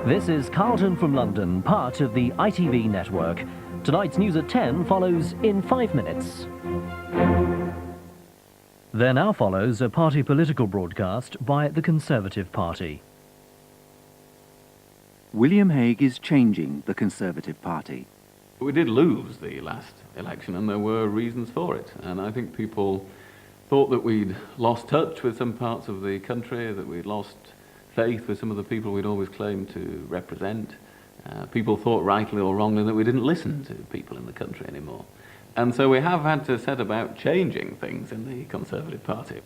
This is Carlton from London, part of the ITV network. Tonight's news at 10 follows in 5 minutes. There now follows a party political broadcast by the Conservative Party. William Hague is changing the Conservative Party. We did lose the last election, and there were reasons for it. And I think people thought that we'd lost touch with some parts of the country, that we'd lost faith with some of the people we'd always claimed to represent. People thought, rightly or wrongly, that we didn't listen to people in the country anymore. And so we have had to set about changing things in the Conservative Party.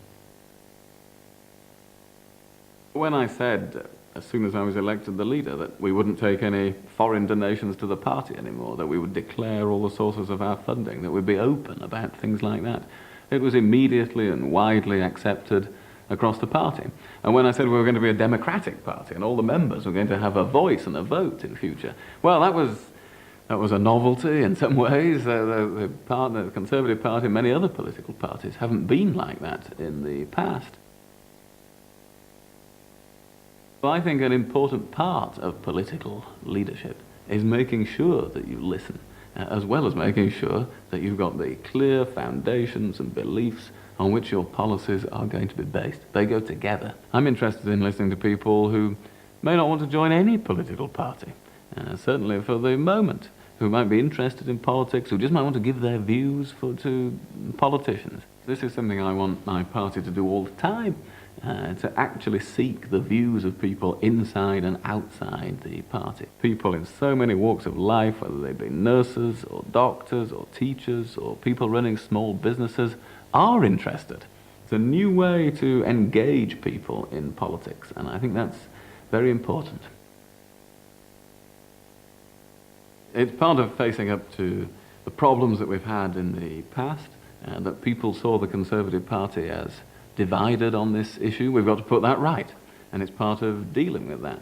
When I said, as soon as I was elected the leader, that we wouldn't take any foreign donations to the party anymore, that we would declare all the sources of our funding, that we'd be open about things like that, it was immediately and widely accepted across the party. And when I said we were going to be a democratic party and all the members were going to have a voice and a vote in future, well, that was a novelty in some ways. The Conservative Party and many other political parties haven't been like that in the past. Well, I think an important part of political leadership is making sure that you listen, as well as making sure that you've got the clear foundations and beliefs on which your policies are going to be based. They go together. I'm interested in listening to people who may not want to join any political party, certainly for the moment, who might be interested in politics, who just might want to give their views to politicians. This is something I want my party to do all the time, to actually seek the views of people inside and outside the party. People in so many walks of life, whether they be nurses or doctors or teachers or people running small businesses, are interested. It's a new way to engage people in politics, and I think that's very important. It's part of facing up to the problems that we've had in the past, that people saw the Conservative Party as divided on this issue. We've got to put that right, and it's part of dealing with that.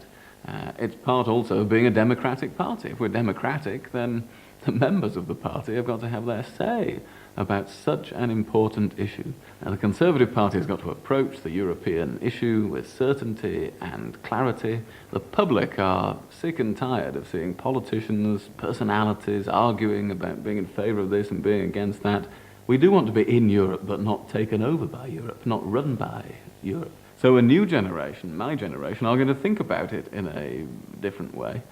It's part also of being a democratic party. If we're democratic, then the members of the party have got to have their say about such an important issue. Now, the Conservative Party has got to approach the European issue with certainty and clarity. The public are sick and tired of seeing politicians, personalities arguing about being in favour of this and being against that. We do want to be in Europe, but not taken over by Europe, not run by Europe. So a new generation, my generation, are going to think about it in a different way.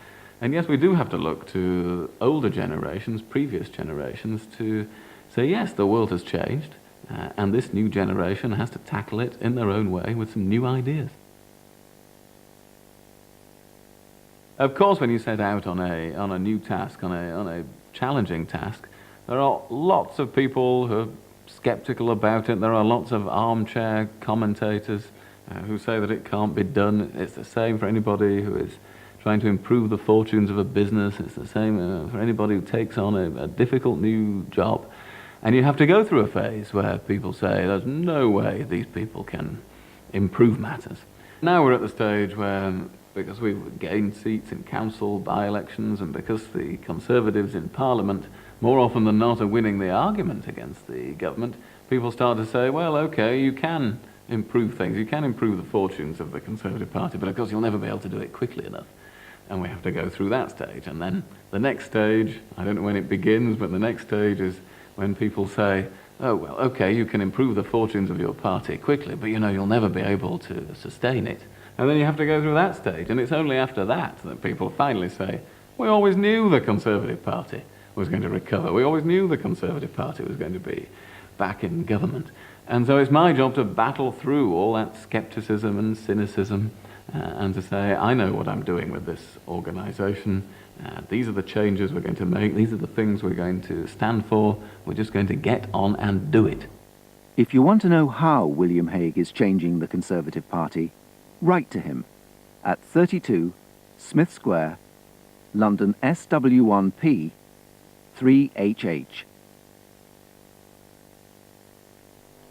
And yes, we do have to look to older generations, previous generations, to say, yes, the world has changed, and this new generation has to tackle it in their own way with some new ideas. Of course, when you set out on a new task, on a challenging task, there are lots of people who are skeptical about it. There are lots of armchair commentators who say that it can't be done. It's the same for anybody who is trying to improve the fortunes of a business. It's the same for anybody who takes on a difficult new job. And you have to go through a phase where people say, there's no way these people can improve matters. Now we're at the stage where, because we've gained seats in council by-elections and because the Conservatives in Parliament more often than not are winning the argument against the government, people start to say, well, okay, you can improve things, you can improve the fortunes of the Conservative Party, but of course you'll never be able to do it quickly enough. And we have to go through that stage. And then the next stage, I don't know when it begins, but the next stage is when people say, oh, well, okay, you can improve the fortunes of your party quickly, but you know, you'll never be able to sustain it. And then you have to go through that stage, and it's only after that that people finally say, we always knew the Conservative Party was going to recover. We always knew the Conservative Party was going to be back in government. And so it's my job to battle through all that skepticism and cynicism and to say, I know what I'm doing with this organisation. These are the changes we're going to make. These are the things we're going to stand for. We're just going to get on and do it. If you want to know how William Hague is changing the Conservative Party, write to him at 32 Smith Square, London SW1P 3HH.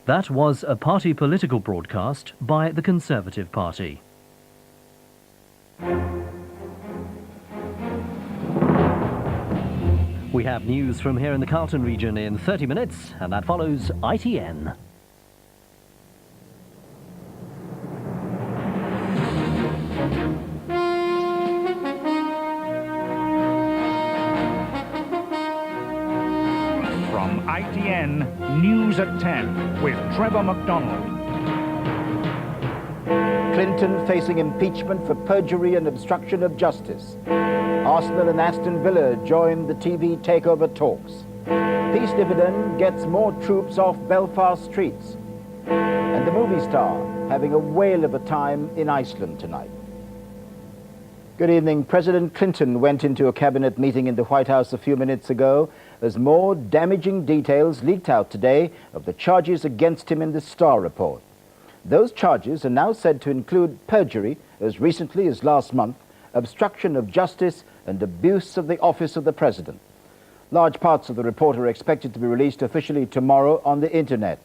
That was a party political broadcast by the Conservative Party. We have news from here in the Carlton region in 30 minutes, and that follows ITN. ITN News at 10 with Trevor McDonald. Clinton facing impeachment for perjury and obstruction of justice. Arsenal and Aston Villa join the TV takeover talks. Peace dividend gets more troops off Belfast streets. And the movie star having a whale of a time in Iceland tonight. Good evening. President Clinton went into a cabinet meeting in the White House a few minutes ago as more damaging details leaked out today of the charges against him in the Starr report. Those charges are now said to include perjury as recently as last month, obstruction of justice and abuse of the office of the president. Large parts of the report are expected to be released officially tomorrow on the internet.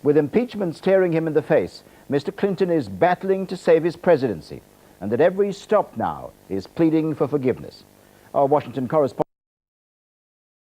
With impeachment staring him in the face, Mr. Clinton is battling to save his presidency, and at every stop now is pleading for forgiveness. Our Washington correspondent